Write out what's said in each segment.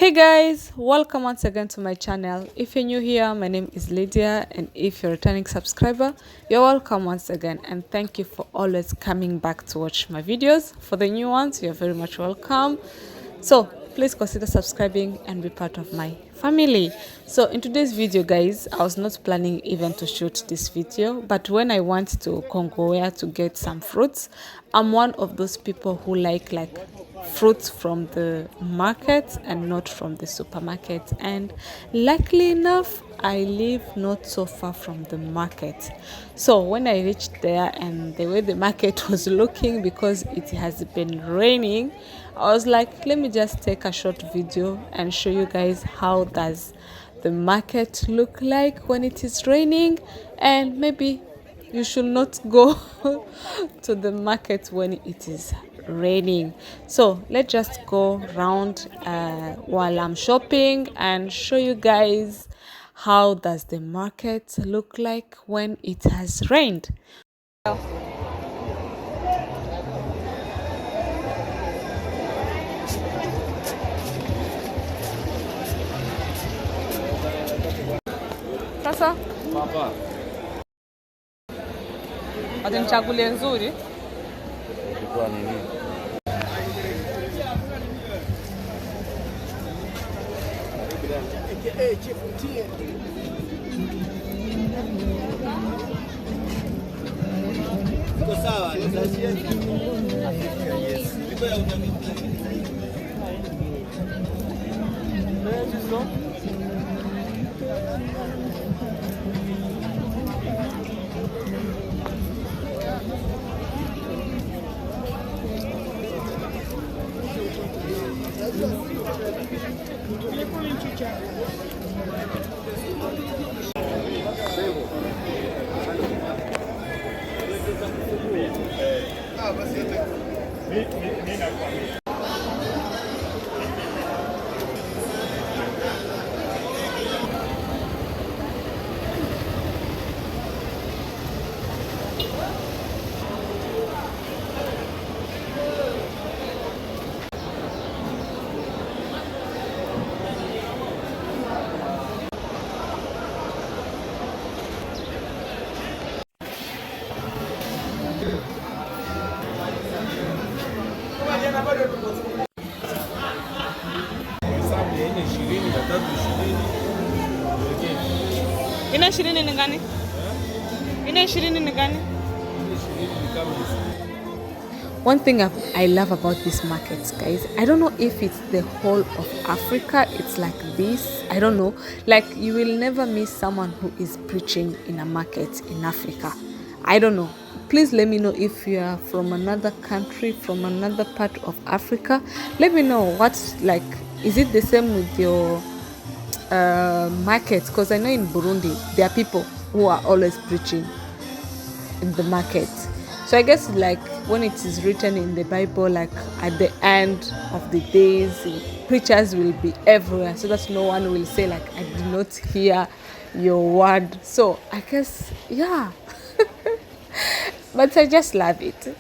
Hey guys, welcome once again to my channel. If you're new here, my name is Lydia, and if you're a returning subscriber, you're welcome once again, and thank you for always coming back to watch my videos. For the new ones, you're very much welcome. So please consider subscribing and be part of my family. So in today's video guys, I was not planning even to shoot this video, but when I went to Kongowea to get some fruits, I'm one of those people who like fruits from the market and not from the supermarket, and luckily enough I live not so far from the market. So when I reached there and the way the market was looking, because it has been raining, I was like, let me just take a short video and show you guys how does the market look like when it is raining, and maybe you should not go to the market when it is raining. So let's just go around while I'm shopping and show you guys how does the market look like when it has rained. Sasa Papa. atanichagulie nzuri. Ilikuwa nini? Iko sawa, Ina 20 ni gani? Ina 20 ni gani? One thing I love about these markets, guys, I don't know if it's the whole of Africa, it's like this. I don't know. Like, you will never miss someone who is preaching in a market in Africa. I don't know. Please let me know if you are from another country, from another part of Africa. Let me know what's like. Is it the same with your markets? Because I know in Burundi there are people who are always preaching in the market. So I guess like when it is written in the Bible, like at the end of the days, preachers will be everywhere, so that no one will say like, I did not hear your word. So I guess, yeah. But I just love it.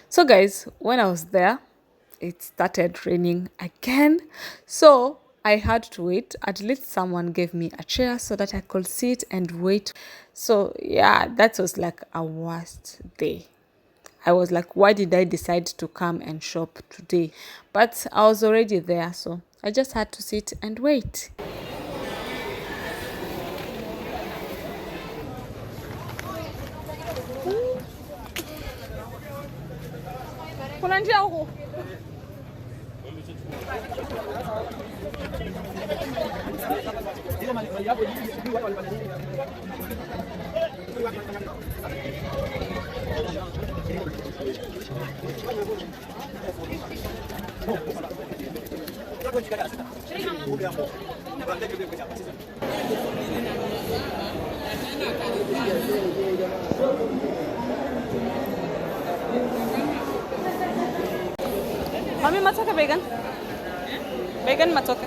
So guys, when I was there, it started raining again, so I had to wait. At least someone gave me a chair so that I could sit and wait. So yeah, that was like a worst day. I was like, why did I decide to come and shop today? But I was already there, so I just had to sit and wait. Kuna njia huko? Mami, matoke vegan? Vegan matoke.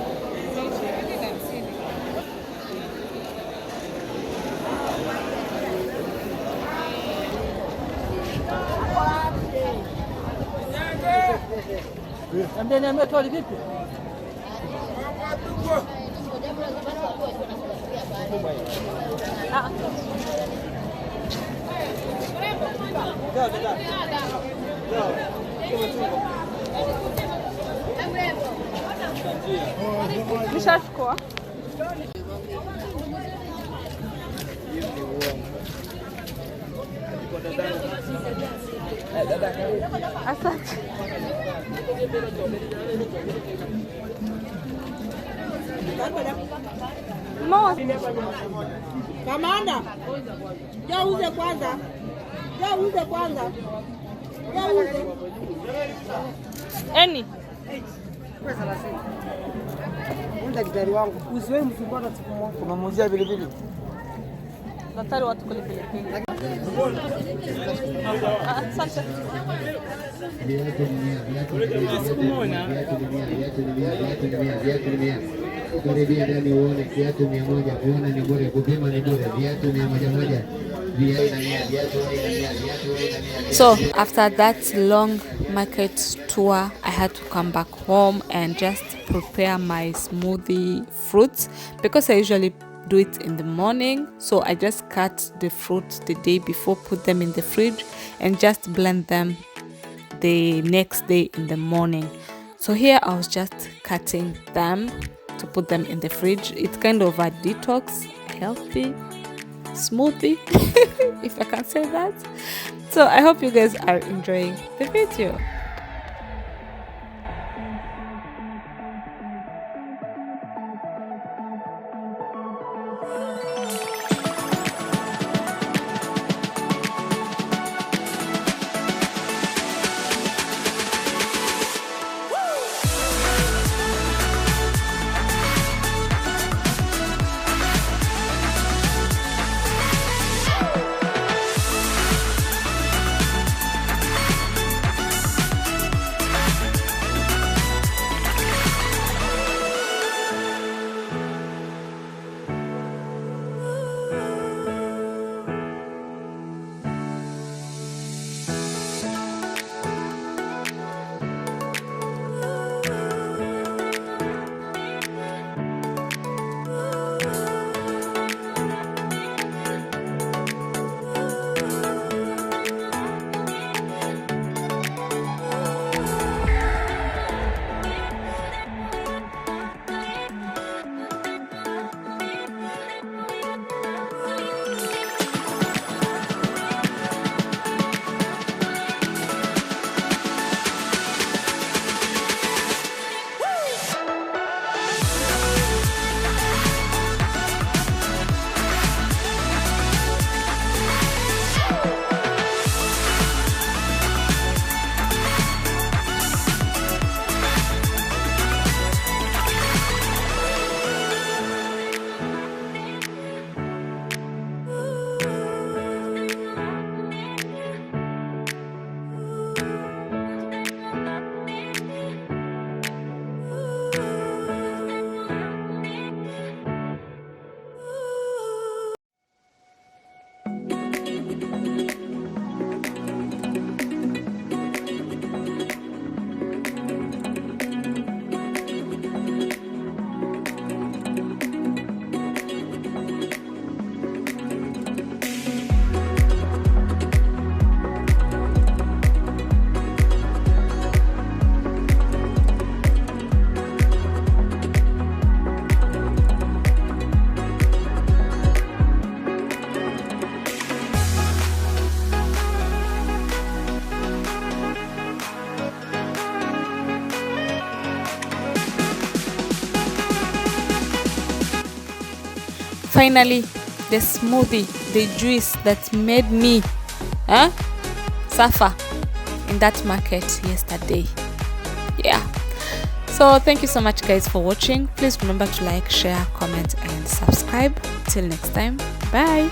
Niambie twali vipi? Nishachukua. Asante. Kamanda. Jauze kwanza. Jauze kwanza. Jauze. Eni. Daktari wangu. Usiwe msumbana siku moja. Unamuzia vile vile. Daktari watu kule vile. Asante. Karibia ndani uone viatu 100, kuona ni bure, kupima ni bure, viatu 100. So after that long market tour, I had to come back home and just prepare my smoothie fruits because I usually do it in the morning. So I just cut the fruit the day before, put them in the fridge and just blend them the next day in the morning. So here I was just cutting them to put them in the fridge. It's kind of a detox, healthy smoothie, if I can say that. So I hope you guys are enjoying the video. Finally, the smoothie, the juice that made me suffer in that market yesterday. Yeah. So thank you so much guys for watching. Please remember to like, share, comment and subscribe. Till next time. Bye.